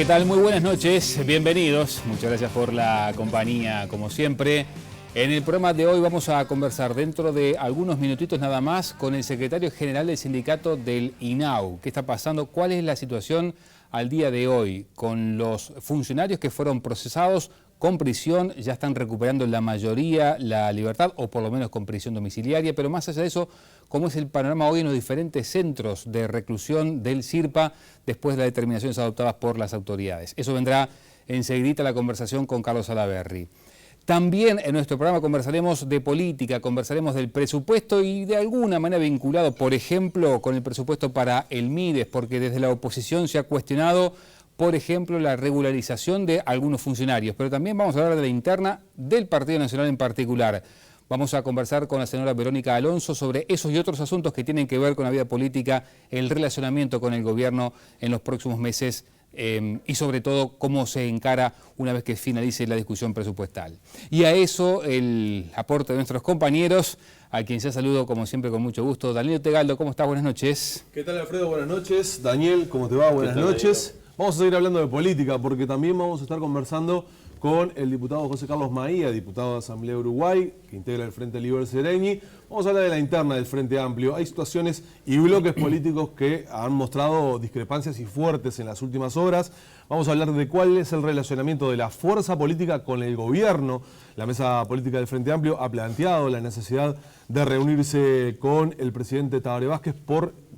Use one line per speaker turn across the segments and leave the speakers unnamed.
tal? Muy buenas noches, bienvenidos. Muchas gracias por la compañía, como siempre. En el programa de hoy vamos a conversar dentro de algunos minutitos nada más con el secretario general del sindicato del INAU. ¿Qué está pasando? ¿Cuál es la situación al día de hoy con los funcionarios que fueron procesados con prisión? Ya están recuperando la mayoría la libertad, o por lo menos con prisión domiciliaria, pero más allá de eso, ¿cómo es el panorama hoy en los diferentes centros de reclusión del CIRPA después de las determinaciones adoptadas por las autoridades? Eso vendrá enseguidita la conversación con Carlos Salaverry. También en nuestro programa conversaremos de política, conversaremos del presupuesto y de alguna manera vinculado, por ejemplo, con el presupuesto para el MIDES, porque desde la oposición se ha cuestionado, por ejemplo, la regularización de algunos funcionarios. Pero también vamos a hablar de la interna del Partido Nacional en particular. Vamos a conversar con la señora Verónica Alonso sobre esos y otros asuntos que tienen que ver con la vida política, el relacionamiento con el gobierno en los próximos meses y sobre todo cómo se encara una vez que finalice la discusión presupuestal. Y a eso el aporte de nuestros compañeros, a quien ya saludo como siempre con mucho gusto. Daniel Tegaldo, ¿cómo estás? Buenas noches.
¿Qué tal, Alfredo? Buenas noches. Daniel, ¿cómo te va? Buenas noches. Vamos a seguir hablando de política porque también vamos a estar conversando con el diputado José Carlos Maía, diputado de Asamblea de Uruguay, que integra el Frente Liber Seregni. Vamos a hablar de la interna del Frente Amplio. Hay situaciones y bloques políticos que han mostrado discrepancias y fuertes en las últimas horas. Vamos a hablar de cuál es el relacionamiento de la fuerza política con el gobierno. La mesa política del Frente Amplio ha planteado la necesidad de reunirse con el presidente Tabaré Vázquez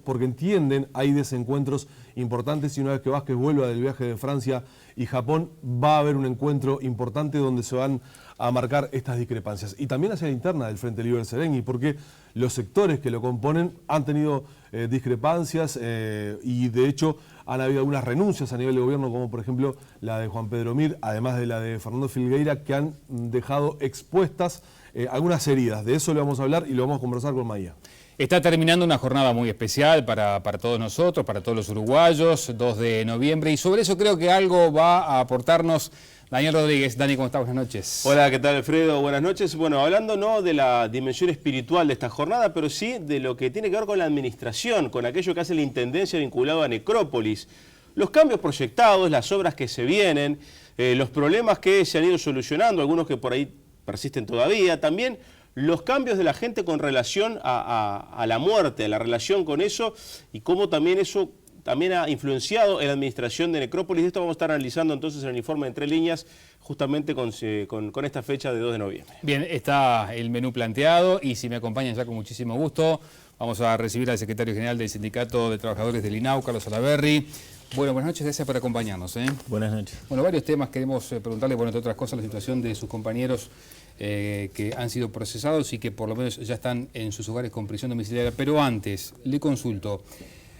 porque entienden hay desencuentros importantes y una vez que Vázquez vuelva del viaje de Francia y Japón va a haber un encuentro importante donde se van a marcar estas discrepancias. Y también hacia la interna del Frente Liber Seregni, porque los sectores que lo componen han tenido discrepancias y de hecho han habido algunas renuncias a nivel de gobierno, como por ejemplo la de Juan Pedro Mir, además de la de Fernando Filgueira, que han dejado expuestas algunas heridas. De eso le vamos a hablar y lo vamos a conversar con Maía.
Está terminando una jornada muy especial para todos nosotros, para todos los uruguayos, 2 de noviembre, y sobre eso creo que algo va a aportarnos Daniel Rodríguez. Dani, ¿cómo estás? Buenas noches.
Hola, ¿qué tal, Alfredo? Buenas noches. Bueno, hablando no de la dimensión espiritual de esta jornada, pero sí de lo que tiene que ver con la administración, con aquello que hace la Intendencia vinculado a Necrópolis. Los cambios proyectados, las obras que se vienen, los problemas que se han ido solucionando, algunos que por ahí persisten todavía, también los cambios de la gente con relación a la muerte, a la relación con eso y cómo también eso también ha influenciado en la administración de Necrópolis. Esto vamos a estar analizando entonces en el informe de Entre Líneas, justamente con esta fecha de 2 de noviembre.
Bien, está el menú planteado y si me acompañan ya con muchísimo gusto, vamos a recibir al secretario general del Sindicato de Trabajadores del INAU, Carlos Salaverry. Bueno, buenas noches, gracias por acompañarnos.
Buenas noches.
Bueno, varios temas queremos preguntarle, bueno, entre otras cosas, la situación de sus compañeros que han sido procesados y que por lo menos ya están en sus hogares con prisión domiciliaria. Pero antes, le consulto,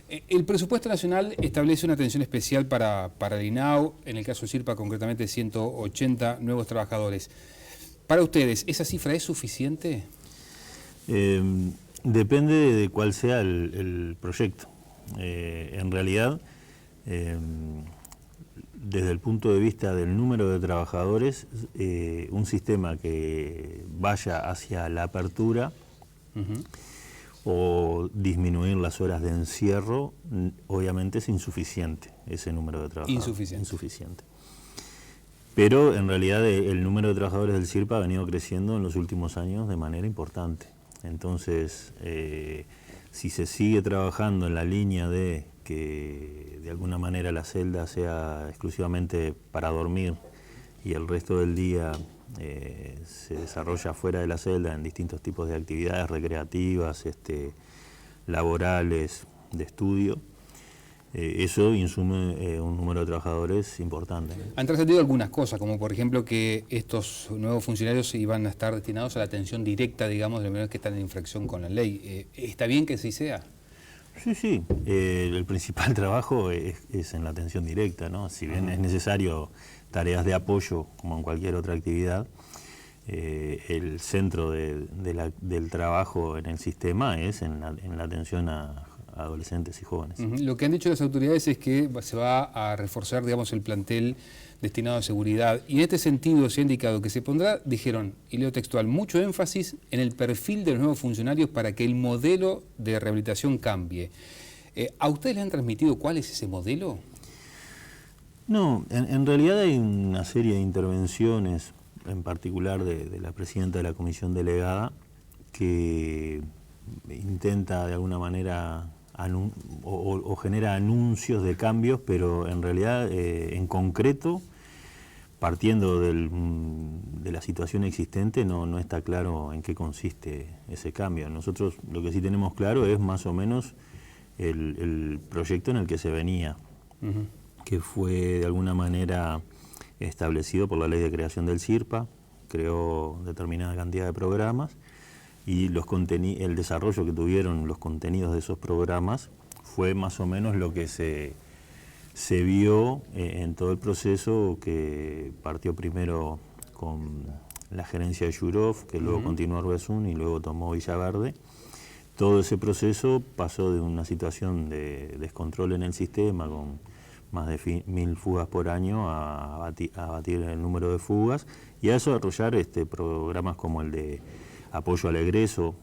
el presupuesto nacional establece una atención especial para el INAU, en el caso de CIRPA concretamente 180 nuevos trabajadores. Para ustedes, ¿esa cifra es suficiente?
Depende de cuál sea el proyecto. En realidad, desde el punto de vista del número de trabajadores, un sistema que vaya hacia la apertura o disminuir las horas de encierro, obviamente es insuficiente ese número de trabajadores. Insuficiente. Pero en realidad el número de trabajadores del CIRPA ha venido creciendo en los últimos años de manera importante. Entonces, si se sigue trabajando en la línea de que de alguna manera la celda sea exclusivamente para dormir y el resto del día se desarrolla fuera de la celda en distintos tipos de actividades recreativas, laborales, de estudio, eso insume un número de trabajadores importante.
Han trascendido algunas cosas, como por ejemplo que estos nuevos funcionarios iban a estar destinados a la atención directa, digamos, de los menores que están en infracción con la ley. ¿Está bien que así sea?
Sí. El principal trabajo es en la atención directa, ¿no? Si bien es necesario tareas de apoyo, como en cualquier otra actividad, el centro del trabajo en el sistema es en la atención a adolescentes y jóvenes.
Lo que han dicho las autoridades es que se va a reforzar, digamos, el plantel destinado a seguridad. Y en este sentido se ha indicado que se pondrá, dijeron, y leo textual, mucho énfasis en el perfil de los nuevos funcionarios para que el modelo de rehabilitación cambie. ¿A ustedes le han transmitido cuál es ese modelo?
No, en realidad hay una serie de intervenciones, en particular de la presidenta de la comisión delegada, que intenta de alguna manera o genera anuncios de cambios, pero en realidad, en concreto, partiendo de la situación existente, no está claro en qué consiste ese cambio. Nosotros lo que sí tenemos claro es más o menos el proyecto en el que se venía, que fue de alguna manera establecido por la ley de creación del CIRPA, creó determinada cantidad de programas, y el desarrollo que tuvieron los contenidos de esos programas fue más o menos lo que se vio en todo el proceso, que partió primero con la gerencia de Yurov, que luego continuó Arbezún y luego tomó Villaverde. Todo ese proceso pasó de una situación de descontrol en el sistema, con más de 1.000 fugas por año, a batir el número de fugas y a desarrollar programas como el de apoyo al egreso,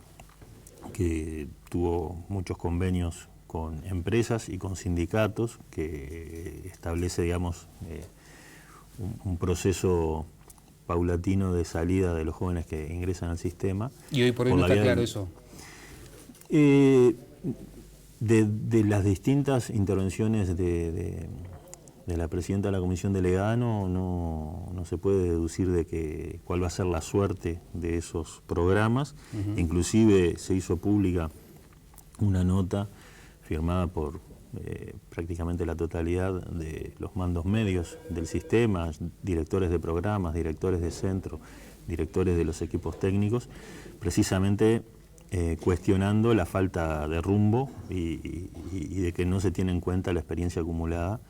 que tuvo muchos convenios con empresas y con sindicatos, que establece, digamos, un proceso paulatino de salida de los jóvenes que ingresan al sistema.
¿Y hoy por hoy no está claro eso?
De las distintas intervenciones de la presidenta de la comisión delegada no se puede deducir de cuál va a ser la suerte de esos programas. Inclusive se hizo pública una nota firmada por prácticamente la totalidad de los mandos medios del sistema, directores de programas, directores de centro, directores de los equipos técnicos, precisamente cuestionando la falta de rumbo y de que no se tiene en cuenta la experiencia acumulada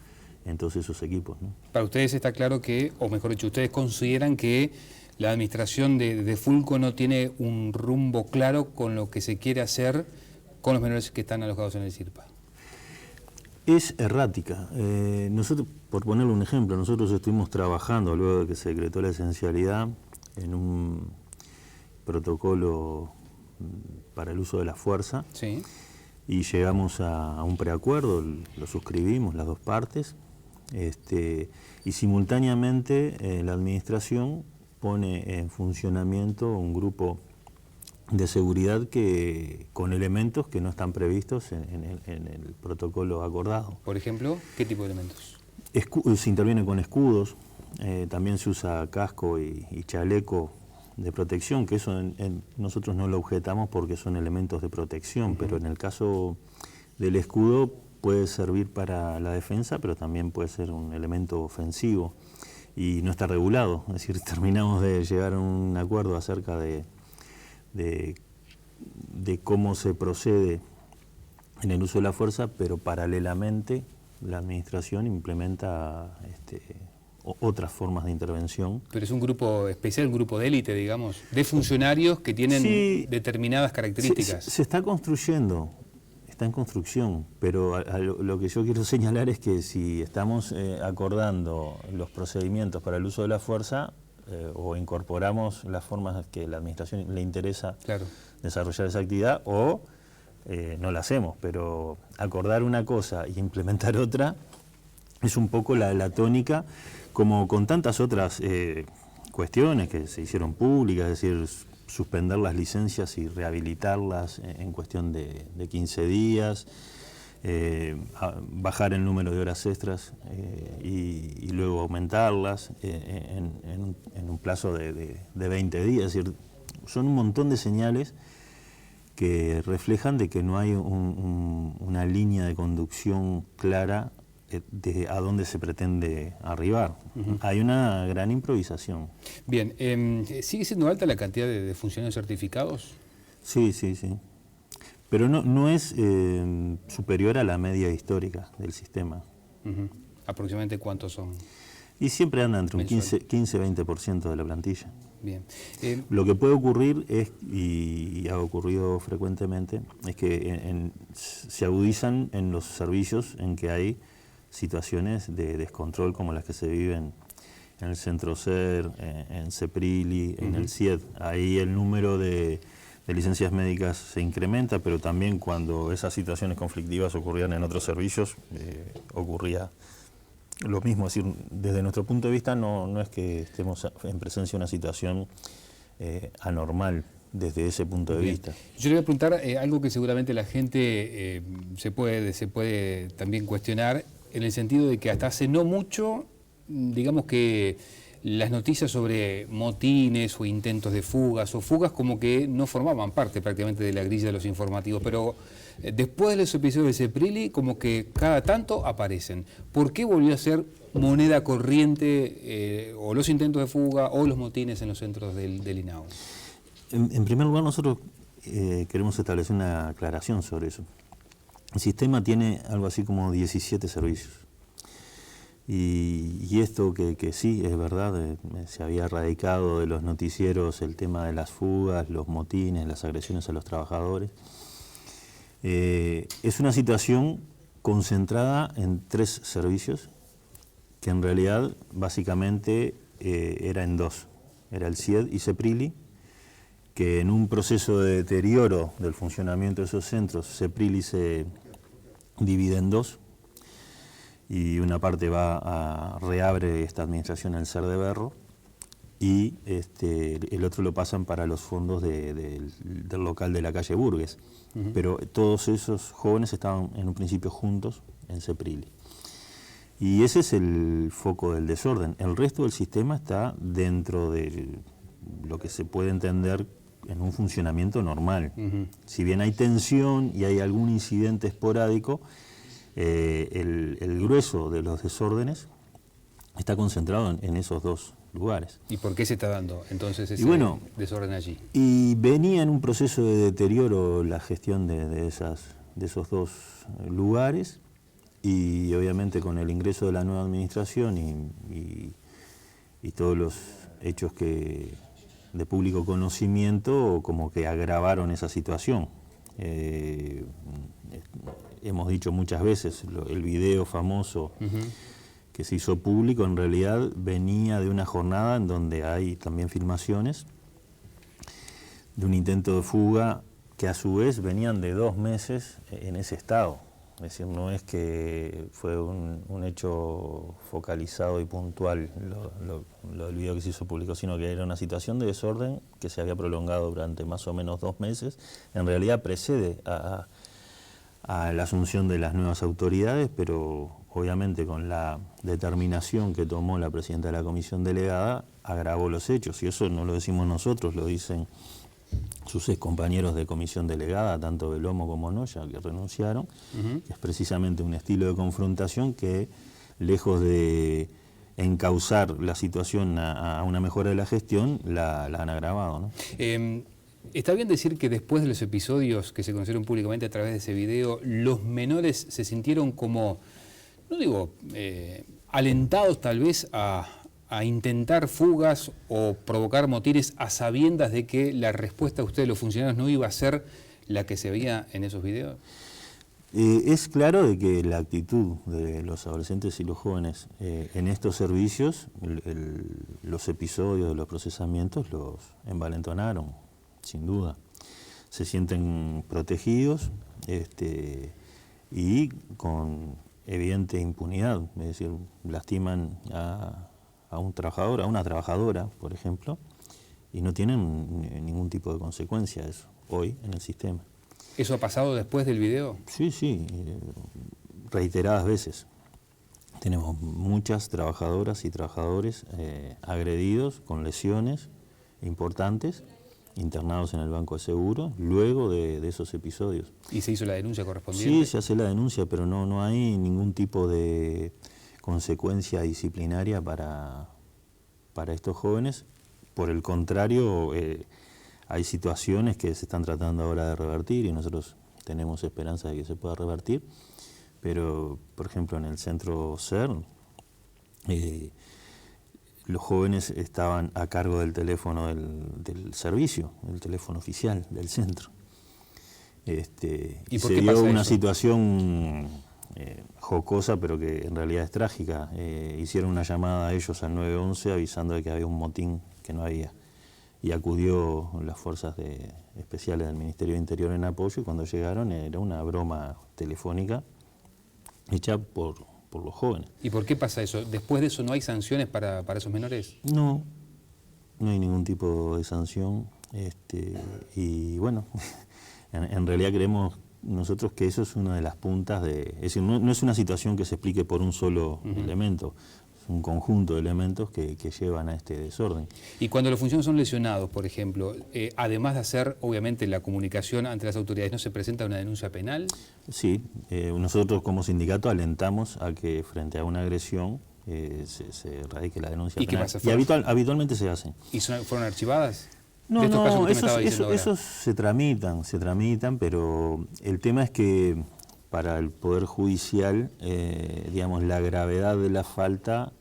en todos esos equipos, ¿no?
Para ustedes está claro que, o mejor dicho, ustedes consideran que la administración de Fulco no tiene un rumbo claro con lo que se quiere hacer con los menores que están alojados en el CIRPA.
Es errática. Nosotros, por ponerle un ejemplo, nosotros estuvimos trabajando luego de que se decretó la esencialidad en un protocolo para el uso de la fuerza,
sí,
y llegamos a un preacuerdo, lo suscribimos las dos partes, y simultáneamente la administración pone en funcionamiento un grupo de seguridad con elementos que no están previstos en el protocolo acordado.
Por ejemplo, ¿qué tipo de elementos?
Se interviene con escudos, también se usa casco y chaleco de protección, que eso nosotros no lo objetamos porque son elementos de protección, pero en el caso del escudo puede servir para la defensa, pero también puede ser un elemento ofensivo y no está regulado. Es decir, terminamos de llegar a un acuerdo acerca de cómo se procede en el uso de la fuerza, pero paralelamente la administración implementa otras formas de intervención.
Pero es un grupo especial, un grupo de élite, digamos, de funcionarios que tienen determinadas características.
Se está construyendo, está en construcción, pero lo que yo quiero señalar es que si estamos acordando los procedimientos para el uso de la fuerza, o incorporamos las formas que la administración le interesa desarrollar esa actividad, o no la hacemos, pero acordar una cosa y implementar otra es un poco la tónica, como con tantas otras cuestiones que se hicieron públicas, es decir, suspender las licencias y rehabilitarlas en cuestión de 15 días, bajar el número de horas extras y luego aumentarlas en un plazo de 20 días. Es decir, son un montón de señales que reflejan de que no hay una línea de conducción clara de a dónde se pretende arribar. Hay una gran improvisación.
Bien, ¿sigue siendo alta la cantidad de funcionarios certificados?
Sí. Pero no es superior a la media histórica del sistema.
¿Aproximadamente cuántos son?
Y siempre anda entre un 15-20% de la plantilla.
Bien.
Lo que puede ocurrir es, y ha ocurrido frecuentemente, es que se agudizan en los servicios en que hay situaciones de descontrol como las que se viven en el Centro SER, en CEPRILI, en el CIED. Ahí el número de licencias médicas se incrementa, pero también cuando esas situaciones conflictivas ocurrían en otros servicios, ocurría lo mismo, es decir, desde nuestro punto de vista no es que estemos en presencia de una situación anormal desde ese punto de vista.
Yo le voy a preguntar algo que seguramente la gente se puede también cuestionar, en el sentido de que hasta hace no mucho, digamos que las noticias sobre motines o intentos de fugas o fugas como que no formaban parte prácticamente de la grilla de los informativos, pero después de los episodios de Seprili como que cada tanto aparecen. ¿Por qué volvió a ser moneda corriente o los intentos de fuga o los motines en los centros del INAU?
En primer lugar, nosotros queremos establecer una aclaración sobre eso. El sistema tiene algo así como 17 servicios. Y esto que sí, es verdad, se había erradicado de los noticieros el tema de las fugas, los motines, las agresiones a los trabajadores. Es una situación concentrada en 3 servicios, que en realidad básicamente era en 2. Era el CIED y Seprili, que en un proceso de deterioro del funcionamiento de esos centros, Seprili se divide en 2, y una parte reabre esta administración en el Ser de Berro, y el otro lo pasan para los fondos del local de la calle Burgues. Pero todos esos jóvenes estaban en un principio juntos en Seprili. Y ese es el foco del desorden. El resto del sistema está dentro de lo que se puede entender en un funcionamiento normal. Si bien hay tensión y hay algún incidente esporádico, el grueso de los desórdenes está concentrado en esos 2 lugares.
¿Y por qué se está dando entonces ese desorden allí?
Y venía en un proceso de deterioro la gestión de esos 2 lugares, y obviamente con el ingreso de la nueva administración y todos los hechos de público conocimiento como que agravaron esa situación. Hemos dicho muchas veces, el video famoso que se hizo público en realidad venía de una jornada en donde hay también filmaciones de un intento de fuga que a su vez venían de 2 meses en ese estado. Es decir, no es que fue un hecho focalizado y puntual lo del video que se hizo público, sino que era una situación de desorden que se había prolongado durante más o menos 2 meses. En realidad precede a la asunción de las nuevas autoridades, pero obviamente con la determinación que tomó la presidenta de la comisión delegada, agravó los hechos. Y eso no lo decimos nosotros, lo dicen sus excompañeros de comisión delegada, tanto Belomo como Noya, que renunciaron, que es precisamente un estilo de confrontación que, lejos de encauzar la situación a una mejora de la gestión, la han agravado, ¿no?
¿Está bien decir que después de los episodios que se conocieron públicamente a través de ese video, los menores se sintieron como, no digo, alentados tal vez a intentar fugas o provocar motines a sabiendas de que la respuesta de ustedes, los funcionarios, no iba a ser la que se veía en esos videos?
Es claro de que la actitud de los adolescentes y los jóvenes en estos servicios, los episodios de los procesamientos los envalentonaron, sin duda. Se sienten protegidos y con evidente impunidad, es decir, lastiman a un trabajador, a una trabajadora, por ejemplo, y no tienen ningún tipo de consecuencia eso hoy en el sistema.
¿Eso ha pasado después del video?
Sí, reiteradas veces. Tenemos muchas trabajadoras y trabajadores agredidos con lesiones importantes, internados en el Banco de Seguros, luego de esos episodios.
¿Y se hizo la denuncia correspondiente?
Sí, se hace la denuncia, pero no hay ningún tipo de consecuencia disciplinaria para estos jóvenes. Por el contrario, hay situaciones que se están tratando ahora de revertir y nosotros tenemos esperanza de que se pueda revertir, pero por ejemplo en el centro SER los jóvenes estaban a cargo del teléfono del servicio, el teléfono oficial del centro.
¿Y por
se
qué
dio
pasa
una
eso?
situación jocosa, pero que en realidad es trágica. Hicieron una llamada a ellos al 911 avisando de que había un motín que no había. Y acudió las fuerzas especiales del Ministerio de Interior en apoyo, y cuando llegaron era una broma telefónica hecha por los jóvenes.
¿Y por qué pasa eso? ¿Después de eso no hay sanciones para esos menores?
No hay ningún tipo de sanción. Y bueno, en realidad creemos nosotros que eso es una de las puntas es decir, no es una situación que se explique por un solo elemento, es un conjunto de elementos que llevan a este desorden.
Y cuando los funcionarios son lesionados, por ejemplo, además de hacer obviamente la comunicación ante las autoridades, ¿no se presenta una denuncia penal?
Sí, nosotros como sindicato alentamos a que frente a una agresión se radique la denuncia penal.
¿Qué pasa?
Y habitualmente se hace.
¿Y fueron archivadas?
No, esos se tramitan, pero el tema es que para el Poder Judicial, digamos, la gravedad de la falta,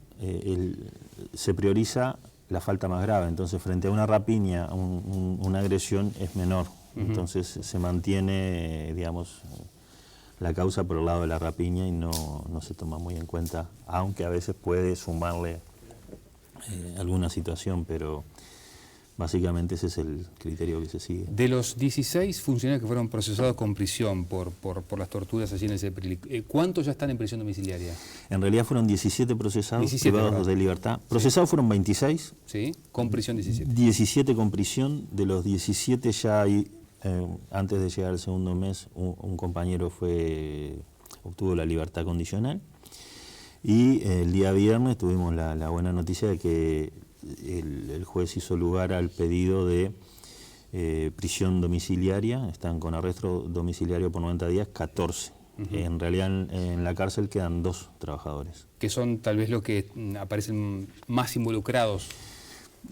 se prioriza la falta más grave. Entonces, frente a una rapiña, una agresión es menor. Entonces, se mantiene, digamos, la causa por el lado de la rapiña y no se toma muy en cuenta, aunque a veces puede sumarle alguna situación, pero básicamente ese es el criterio que se sigue.
De los 16 funcionarios que fueron procesados con prisión por las torturas allí en el CEPRIL, ¿cuántos ya están en prisión domiciliaria?
En realidad fueron 17 procesados, privados de libertad. Procesados fueron 26.
Sí, con prisión 17.
17 con prisión. De los 17 ya hay, antes de llegar al segundo mes, un compañero obtuvo la libertad condicional. Y el día viernes tuvimos la buena noticia de que el juez hizo lugar al pedido de prisión domiciliaria. Están con arresto domiciliario por 90 días, 14. En realidad en la cárcel quedan 2 trabajadores.
Que son tal vez los que aparecen más involucrados.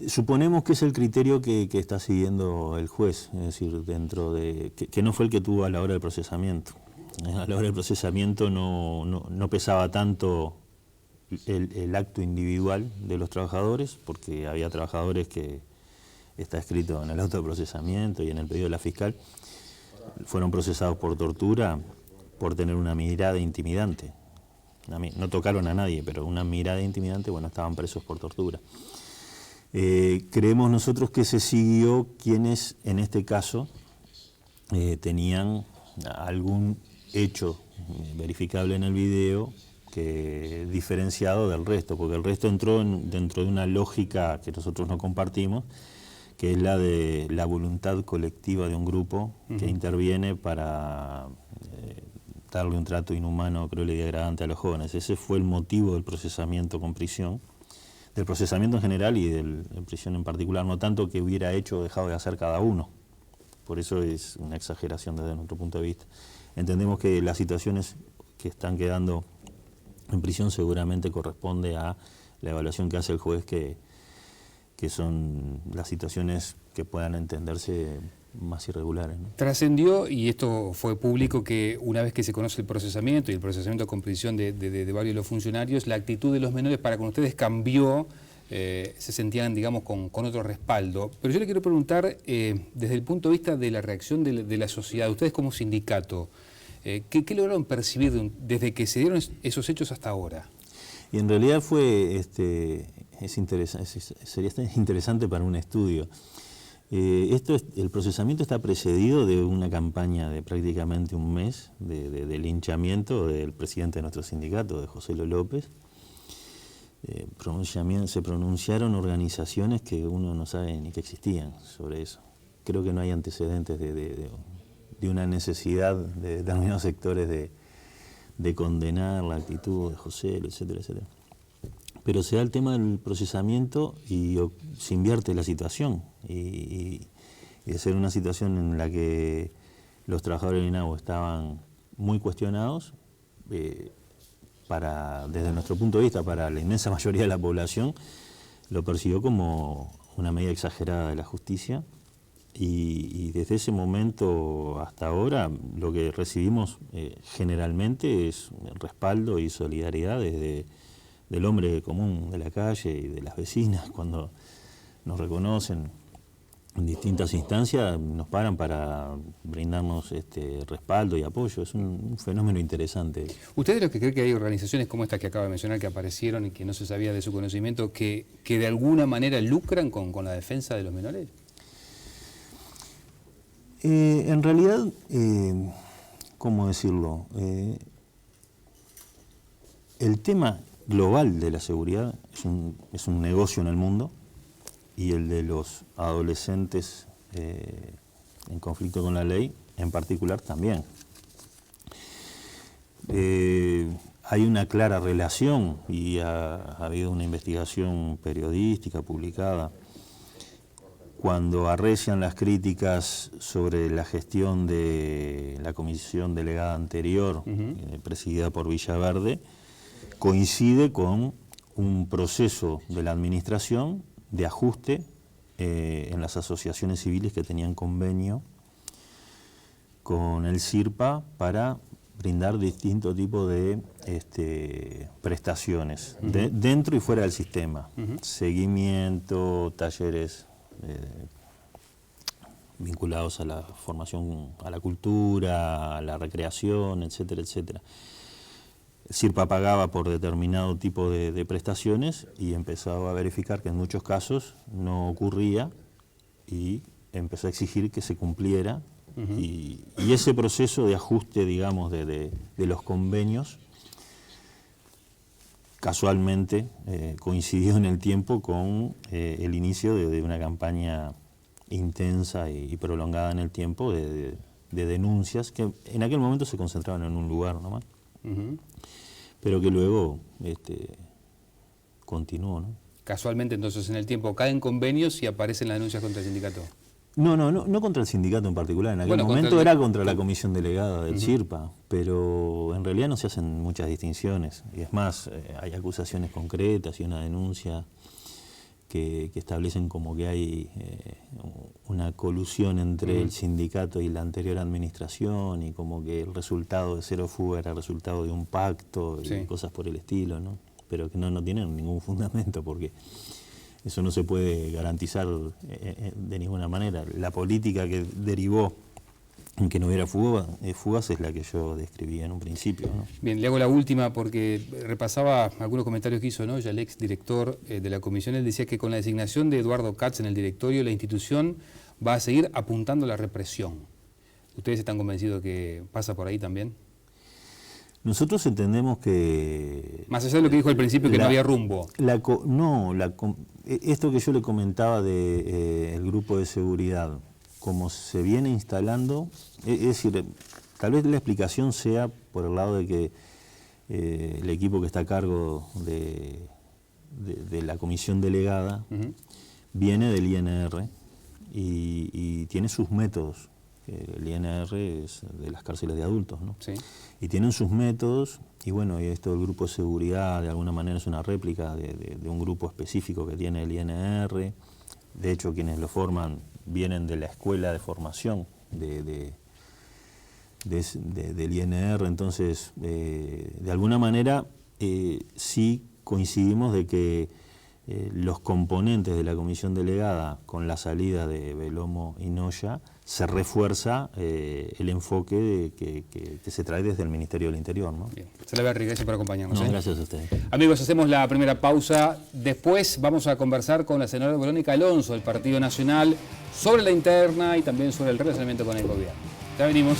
Suponemos que es el criterio que está siguiendo el juez, es decir, dentro de que no fue el que tuvo a la hora del procesamiento. A la hora del procesamiento no pesaba tanto el acto individual de los trabajadores, porque había trabajadores que está escrito en el auto de procesamiento y en el pedido de la fiscal, fueron procesados por tortura por tener una mirada intimidante. No tocaron a nadie, pero una mirada intimidante, bueno, estaban presos por tortura. Creemos nosotros que se siguió quienes en este caso tenían algún hecho verificable en el video diferenciado del resto, porque el resto entró dentro de una lógica que nosotros no compartimos, que es la de la voluntad colectiva de un grupo que interviene para darle un trato inhumano, cruel y degradante a los jóvenes. Ese fue el motivo del procesamiento con prisión, del procesamiento en general y de prisión en particular, no tanto que hubiera hecho o dejado de hacer cada uno. Por eso es una exageración desde nuestro punto de vista. Entendemos que las situaciones que están quedando en prisión seguramente corresponde a la evaluación que hace el juez, que son las situaciones que puedan entenderse más irregulares, ¿no?
Trascendió, y esto fue público, que una vez que se conoce el procesamiento y el procesamiento con prisión de varios de los funcionarios, la actitud de los menores para con ustedes cambió, se sentían, digamos, con otro respaldo. Pero yo le quiero preguntar, desde el punto de vista de la reacción de la sociedad, ustedes como sindicato, ¿qué lograron percibir desde que se dieron esos hechos hasta ahora?
Y en realidad sería interesante para un estudio. El procesamiento está precedido de una campaña de prácticamente un mes de linchamiento del presidente de nuestro sindicato, de José López. Se pronunciaron organizaciones que uno no sabe ni que existían sobre eso. Creo que no hay antecedentes de una necesidad de determinados sectores de condenar la actitud de José, etcétera, etcétera. Pero se da el tema del procesamiento y se invierte la situación. Y de ser una situación en la que los trabajadores del INAU estaban muy cuestionados, desde nuestro punto de vista, para la inmensa mayoría de la población, lo percibió como una medida exagerada de la justicia. Y desde ese momento hasta ahora lo que recibimos generalmente es respaldo y solidaridad del hombre común de la calle y de las vecinas. Cuando nos reconocen en distintas instancias, nos paran para brindarnos respaldo y apoyo. Es un fenómeno interesante.
¿Usted es de los que cree que hay organizaciones como esta que acaba de mencionar, que aparecieron y que no se sabía de su conocimiento, que de alguna manera lucran con la defensa de los menores?
En realidad, ¿cómo decirlo? el tema global de la seguridad es un negocio en el mundo, y el de los adolescentes en conflicto con la ley en particular también. Hay una clara relación, y ha habido una investigación periodística publicada, cuando arrecian las críticas sobre la gestión de la comisión delegada anterior, presidida por Villaverde, coincide con un proceso de la administración de ajuste en las asociaciones civiles que tenían convenio con el CIRPA para brindar distintos tipos de prestaciones dentro y fuera del sistema. Seguimiento, talleres vinculados a la formación, a la cultura, a la recreación, etcétera, etcétera. El CIRPA pagaba por determinado tipo de prestaciones y empezaba a verificar que en muchos casos no ocurría y empezó a exigir que se cumpliera. Y ese proceso de ajuste, digamos, de los convenios, casualmente coincidió en el tiempo con el inicio de una campaña intensa y prolongada en el tiempo de denuncias que en aquel momento se concentraban en un lugar nomás, pero que luego continuó, ¿no?
Casualmente, entonces, en el tiempo caen convenios y aparecen las denuncias contra el sindicato.
No contra el sindicato en particular, en aquel momento era contra la comisión delegada del CIRPA, pero en realidad no se hacen muchas distinciones, y es más, hay acusaciones concretas y una denuncia que establecen como que hay una colusión entre el sindicato y la anterior administración, y como que el resultado de Cero Fuga era resultado de un pacto y cosas por el estilo, ¿no? Pero que no tienen ningún fundamento, porque eso no se puede garantizar de ninguna manera. La política que derivó en que no hubiera fugas es la que yo describí en un principio, ¿no?
Bien, le hago la última porque repasaba algunos comentarios que hizo, ¿no? Ya el ex director de la comisión, él decía que con la designación de Eduardo Katz en el directorio, la institución va a seguir apuntando a la represión. ¿Ustedes están convencidos que pasa por ahí también?
Nosotros entendemos que...
Más allá de lo que dijo al principio, que no había rumbo.
Esto que yo le comentaba del grupo de seguridad, como se viene instalando, es decir, tal vez la explicación sea por el lado de que el equipo que está a cargo de la comisión delegada viene del INR y tiene sus métodos. El INR es de las cárceles de adultos, ¿no? Sí. Y tienen sus métodos, y bueno, esto del grupo de seguridad de alguna manera es una réplica de un grupo específico que tiene el INR. De hecho, quienes lo forman vienen de la escuela de formación del INR, entonces de alguna manera sí coincidimos de que los componentes de la comisión delegada, con la salida de Belomo y Noya, se refuerza el enfoque que se trae desde el Ministerio del Interior, ¿no? Bien.
Salaverry, gracias por acompañarnos.
Gracias a ustedes.
Amigos, hacemos la primera pausa. Después vamos a conversar con la senadora Verónica Alonso del Partido Nacional sobre la interna y también sobre el relacionamiento con el gobierno. Ya venimos.